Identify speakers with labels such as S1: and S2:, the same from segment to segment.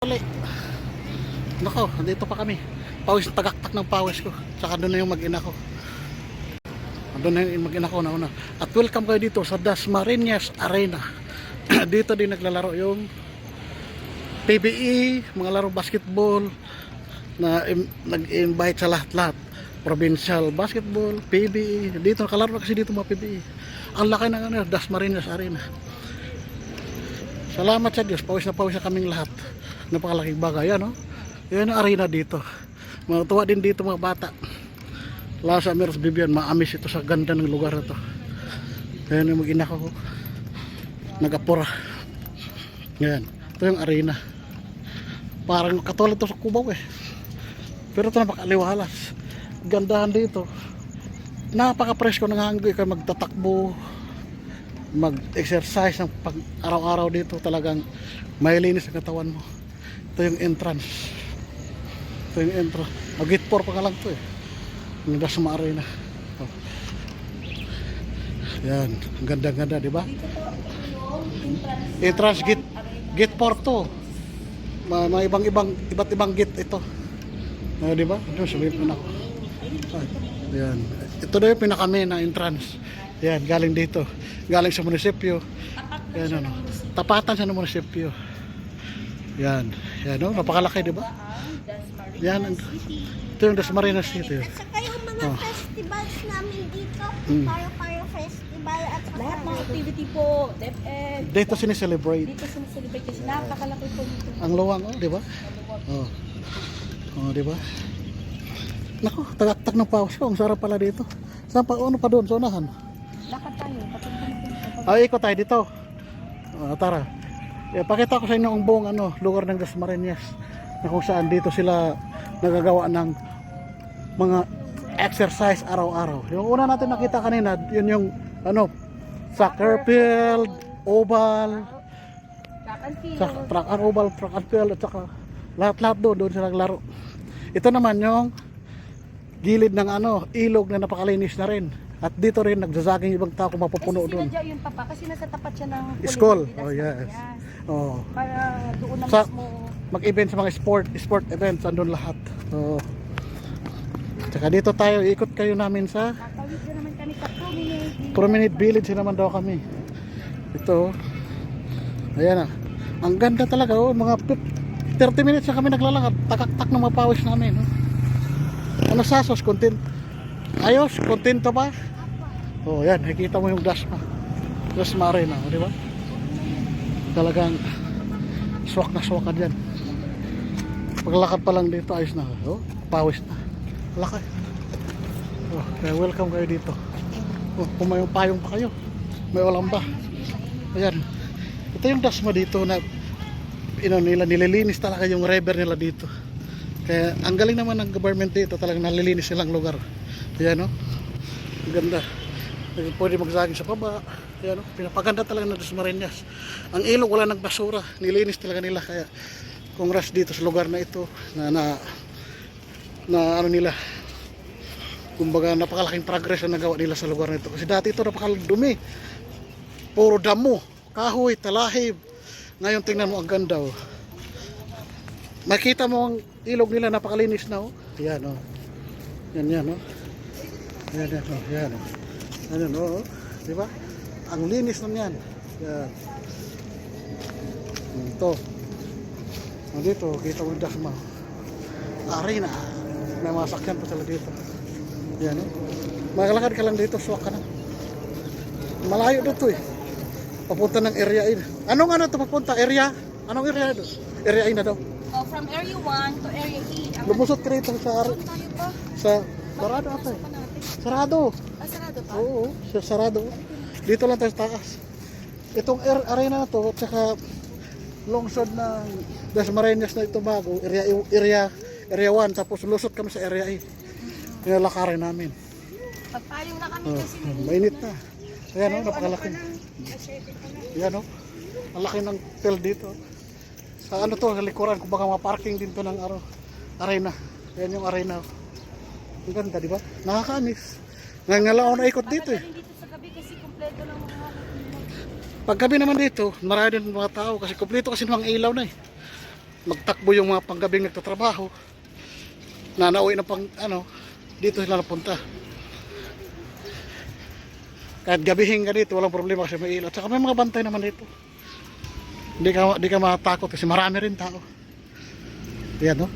S1: Ulit. Nako, dito pa kami. Pawis, tagaktak ng pawis ko. Saka doon na yung mag-ina ko. Doon na yung mag-ina ko na. At welcome kayo dito sa Dasmariñas Arena. Dito din naglalaro yung PBE, mga laro basketball na nag-invite sa lahat-lahat. Provincial basketball, PBE. Dito nakalaro kasi dito mga PBE. Ang laki ng Dasmariñas Arena. Salamat sa Diyos, pawis na kaming lahat. Napakalaking bagay, ano? Yan ang arena dito. Matuwa din dito mga bata. Lasa Meros Bibian, maamis ito sa ganda ng lugar na to. Yan yung mag-ina ko. Nagapura. Yan. Ito yung arena. Parang katulad to sa Cubao eh. Pero ito napakaliwalas. Gandahan dito. Napaka-presko ng hanggoy kayo magtatakbo, mag-exercise ng pag araw-araw dito. Talagang may linis ang katawan mo. Ito yung entrance. Ito yung intro. Gate 4 pa ka lang ito eh. Ang Dasma Arena. Oh. Yan. Ang ganda-ganda, di ba? Entrance gate 4 to. May iba't ibang gate ito. Di ba? Ito, sabihin ako. Yan. Ito na yung pinakami na entrance. Yan, galing dito. Galing sa munisipyo. Yan, ano. Tapatan sa munisipyo. Yan. Yan, no? Napakalaki, di ba? Yan. Ito yung Dasmariñas City.
S2: At saka yung mga festivals namin dito. Payo-payo festival at saka
S3: Lahat ng activity po, DepEd.
S1: Dito sineselebrate.
S3: Dito sineselebrate kasi napakalaki po dito.
S1: Ang luwang, oh, di ba? Oh. Oh, di ba? Naku, tagaktak ng pawas ko. Ang sarap pala dito. Saan pa? Ano pa doon? Sa unahan?
S3: Lakad tayo.
S1: Ay, ikot tayo dito. Tara. Pakita ko sa inyo ang buong lugar ng Dasmariñas. Na kung saan dito sila nagagawa ng mga exercise araw-araw. Yung una natin nakita kanina, yun yung soccer field, oval, track and field, at saka lahat-lahat doon sila naglaro. Ito naman yung gilid ng ilog na napakalinis na rin. At dito rin nagsasaging ibang tao kung mapupuno doon.
S3: Kasi yun papa, kasi nasa tapat siya ng
S1: School. Oh yes. Oh.
S3: Para doon na
S1: Sa,
S3: mismo.
S1: mag-event sa mga sport events, andun lahat. Oh. Tsaka dito tayo, ikot kayo namin sa
S3: Tatawid na naman kami sa
S1: Promenade Village naman daw kami. Ito. Ayan ah. Ang ganda talaga oh, mga 30 minutes na kami naglalakad. Takak-tak ng mapawis namin. Oh. Ano sasos? Content? Ayos? Kontento ba? Oh, yan. Nakikita mo yung Dasma Arena. Oh, di ba? Talagang swak na swak ka dyan. Paglakad pa lang dito, ayos na. Oh, pawis na. Lakay. Oh, kaya welcome kayo dito. Oh, kung may payong pa kayo, may ulam ba? Ayan. Ito yung Dasma dito na nila nililinis talaga yung river nila dito. Kaya ang galing naman ng government dito, talagang nalilinis silang lugar. Ayan, no? Ang ganda. Pwede magsaging sa baba. Ayan, no? Pinapaganda talaga ng Dasmariñas. Ang ilog wala ng basura, nilinis talaga nila. Kaya congrats dito sa lugar na ito na nila, kumbaga napakalaking progress na nagawa nila sa lugar na ito. Kasi dati ito napakadumi, puro damo, kahoy, talahib. Ngayon tingnan mo ang ganda oh. Makita mo ang ilog nila, napakalinis na oh. Ayan oh. Yan oh. Ayan oh. Ayan oh. Ayan oh. Diba? Ang linis na yan. Yan. Ito. Dito, kita mo yung Dasma Arena. May masakyan pa sila dito. Yan oh. Makalakad ka lang dito, swak ka na. Malayo dito eh. Papunta ng area A. Anong ito papunta? Area? Anong area ito? Area A na daw.
S3: Oh, from area 1 to area E.
S1: Lumusot ka rito sa sarado ata eh. Sarado.
S3: Sarado pa?
S1: Oo, sarado. Dito lang tayo sa taas. Itong arena na to, at saka lungsod ng Dasmariñas na ito bago, area 1, tapos lusot kami sa area A. Nilalakarin namin.
S3: Pagpayong na kami kasi
S1: Mainit na. Ayan o, napakalaki. Ayan o, ang laki ng tel dito. Sa to, sa likuran, kung baka ma-parking din to ng arena. Ayan yung arena. Ang ganda, di ba? Nakakaanis. Ngalaon na ikot dito eh.
S3: dito sa gabi kasi kumpleto ng mga
S1: Paggabi naman dito, marami din mga tao kasi kumpleto kasi ng mga ilaw na eh. magtakbo yung mga panggabing nagtatrabaho na nauwi na pang ano, dito sila napunta. Kahit gabihin ka dito, walang problema kasi may ilaw. At saka may mga bantay naman dito. Di ka matakot kasi marami rin tao. Yan, no?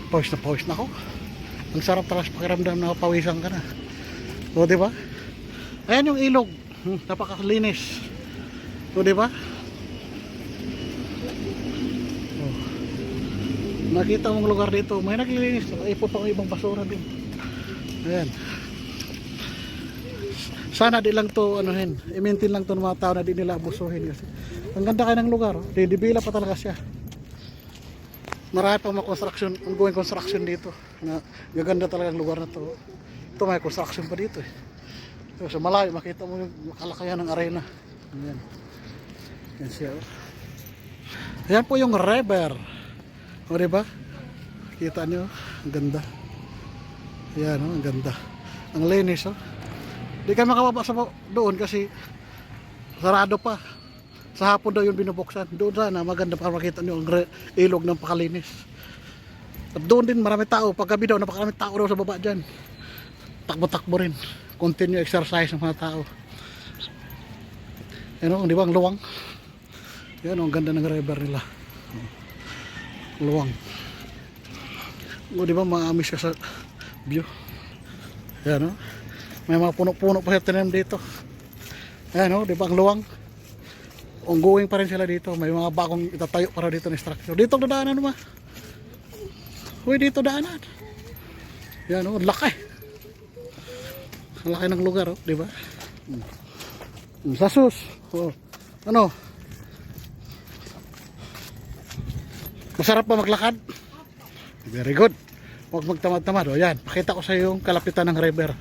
S1: Pawis na ako. Ang sarap talaga sa pakiramdam na pawisan ka na. O, di ba? Ayan yung ilog. Napakalinis. O, di ba? O. Nakita mong lugar dito. May naglilinis. Ipot pa ibang basura din. Ayan. Sana di lang to anuhin. I-maintain lang to ng mga tao na di nila abusuhin kasi. Ang ganda kayo ng lugar. Oh. Didibila pa talaga siya. Marami pang mga construction, ongoing construction dito. Na gaganda talaga ang lugar na to. Ito may construction pa dito eh. So, sa malayo makita mo yung kalakayan ng arena. Ayan. Yan siya. Oh. Ayan po yung river. O diba? Kita nyo, ang ganda. Ayan oh, ang ganda. Ang linis oh. Di ka makababa sa doon kasi sarado pa. Sa hapon daw yung binubuksan. Doon sana maganda para makita nyo ang ilog ng pakalinis. At doon din marami tao. Paggabi daw napakarami tao daw sa baba dyan. Takbo-takbo rin. Continue exercise ng mga tao. Yan o, di ba ang luwang? Yan o, ang ganda ng river nila. Luwang. O, di ba maamis ka sa view? Yan o. May mga puno-puno pa sa tinanim dito. Yan o, di ba ang luwang? Ongoing pa rin sila dito. May mga bagong itatayo para dito na structure. Dito dadaanan naman. Uy, dito daanan. Yan o, laki. Laki ng lugar o, di ba? Sa sus. Oh. Ano? Masarap ba maglakad? Very good. Huwag magtamad-tamad. O yan, pakita ko sa iyo yung kalapitan ng river.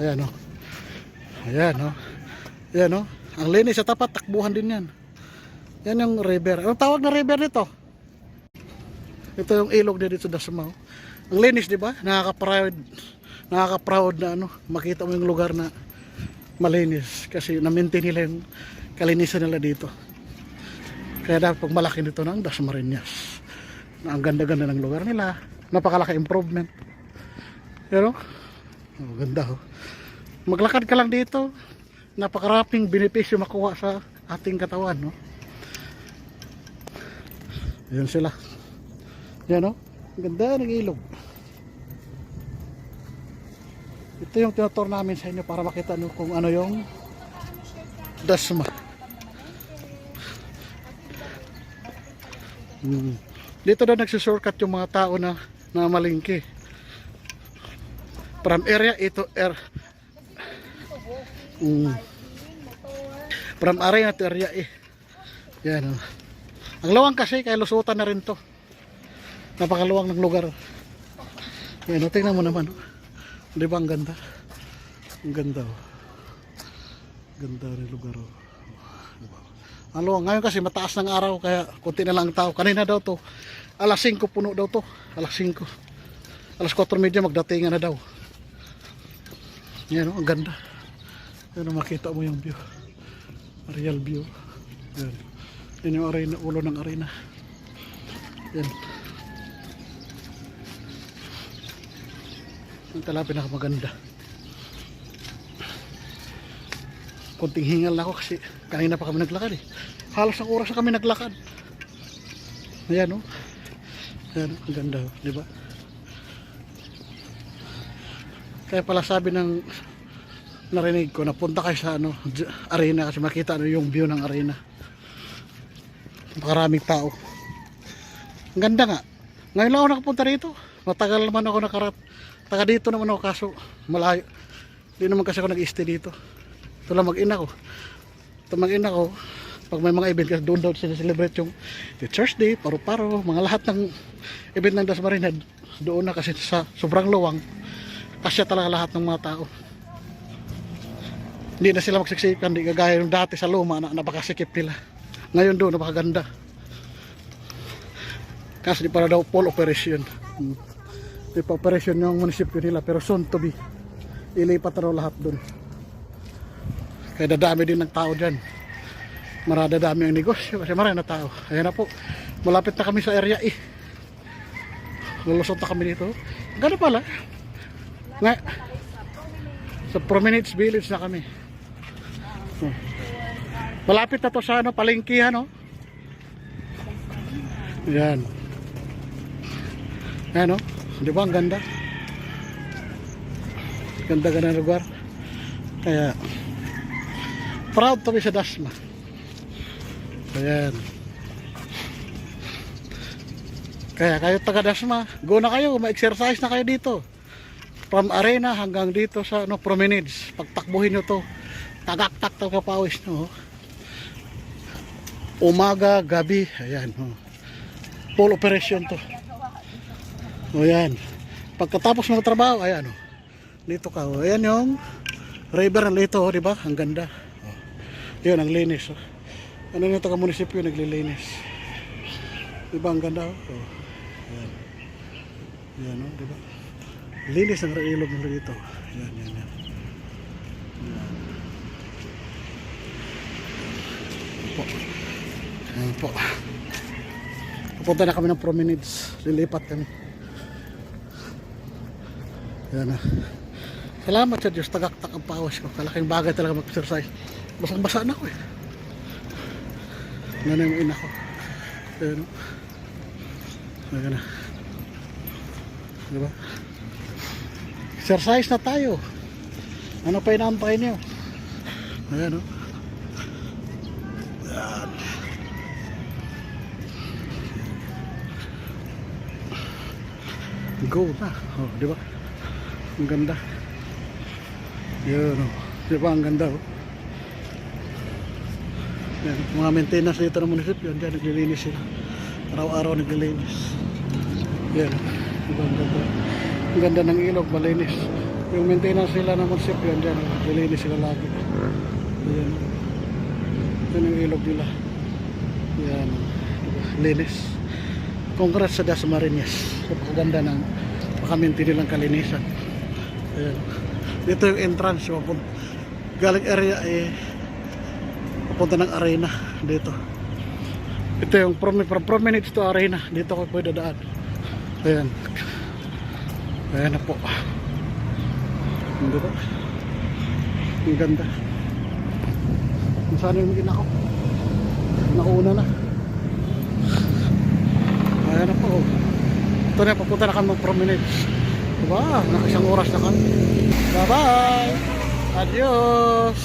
S1: Ayan o. Ayan o. Ayan o. Ang linis sa tapat, takbuhan din yan. Yan yung river. Anong tawag na river nito? Ito yung ilog dito sa Dasmao. Ang linis, di ba? Nakaka-proud na ano, makita mo yung lugar na malinis. Kasi na-maintain nila yung kalinisan nila dito. Kaya dapat pag malaki dito ng Dasmariñas. Ang ganda-ganda ng lugar nila. Napakalaki improvement. Pero, oh, ganda oh. Maglakad ka lang dito. Napakaraping benepisyo makuha sa ating katawan, no? Yan sila. Yan, no? Ganda ng ilog. Ito yung tinotour namin sa inyo para makita nyo kung ano yung Dasma. Dito daw nagsusurkat yung mga tao na malingki. From area ito from area to area eh. Yan oh. Ang lawang kasi kaya lusutan na rin to. Napakaluwang ng lugar. Yan oh, tingnan mo naman oh. Di ba ang ganda? Ang ganda oh. Ganda rin lugar oh. Diba? Ang luwang. Ngayon kasi mataas ng araw kaya kunti na lang ang tao. Kanina daw to alas 5 puno daw to. Alas 5. Alas 4:30 magdatingan na daw. Yan oh, ang ganda. Yan, makita mo yung view. Real view. Yan. Yan yung arena, ulo ng arena. Yan. Yung tala pinakamaganda. Kunting hingal ako kasi kanina pa kami naglakad eh. Halos ang oras na kami naglakad. Ayan o. Ayan o, ang ganda o. Diba? Kaya pala sabi ng narinig ko, napunta kayo sa ano, arena kasi makita ano yung view ng arena. Maraming tao. Ang ganda nga. Ngayon lang ako nakapunta rito. Matagal naman ako taga dito naman ako kaso malayo. Hindi naman kasi ako nag-stay dito. Ito lang mag-ina ko. Ito mag-ina ko. Pag may mga event kasi doon daw sila celebrate yung Teacher's Day, paro-paro, mga lahat ng event ng Dasmariñas doon na kasi sa sobrang luwang. Kasya talaga lahat ng mga tao. Hindi na sila magsiksikan, hindi kagaya yung dati sa luma na napakasikip nila. Ngayon doon napakaganda. Kasi di para daw full operation. Di pa operation yung munisipyo nila pero soon to be. Ilipat na lahat doon. Kaya dadami din ng tao dyan. marada dami ang negosyo kasi marami na tao. Ayan na po, malapit na kami sa area E. Lulusot na kami dito. Gano'n pala nga, sa Promenade Village na kami. Malapit na to sa ano, palengkihan, no? Ayan. Ayan, no? Di ba ang ganda? Ganda-ganda ng lugar. Kaya proud to be sa Dasma. Ayan. Kaya kayo taga Dasma, go na kayo, ma-exercise na kayo dito. From arena hanggang dito sa ano, promenades. Pagtakbuhin nyo to, tagaktak to kapawis no. Umaga, gabi, ayan. Full operation to. O yan. Pagkatapos ng trabaho, ayan. Dito ka. O, ayan yung river ng Lito, di ba? Ang ganda. O, yun, ang linis. O. Ano yung taga-munisipyo naglilinis. Di ba? Ang ganda. O. Ayan. Ayan, o, di ba? Linis ng ilog ng Lito. Ayan, yan, yan. Ayan. Po. Ayan po. Pupunta na kami ng promenades. Lilipat kami. Ayan na. Salamat sa Diyos. Tagaktak ang pawas ko. Kalaking bagay talaga mag-exercise. Basang-basa na ako eh. Ano na yung ina ko. Ayan o. Ayan na. Diba? Exercise na tayo. Ano pa inaantay niyo? Ayan o. Ayan. Go na. Oh, di ba? Ang ganda. Yun, oh. Di ba? Ang ganda, oh. Yan, mga maintenance dito ng munisipyo, dyan naglilinis sila. Araw-araw naglilinis. Yan, di ba? Ang ganda. Ang ganda ng ilog, malinis. Yung maintenance sila ng munisipyo, dyan naglilinis sila lagi. Yan. Yan yung ilog nila. Yan, diba? Linis. Congrats sa Dasmariñas. Napakaganda ng pakaminti nilang kalinisan. Ayan. Dito yung entrance. Galing area papunta ng arena. Dito. Ito yung from promenade to arena. Dito ko pwede daan. Ayan. Ayan na po. Ang ganda. Ang ganda. Kung saan yung ina ko. Nauna na. Ayan na po. Ito na, papunta na kami ng promenade. Diba? Nakisang oras na kami. Bye-bye! Adios!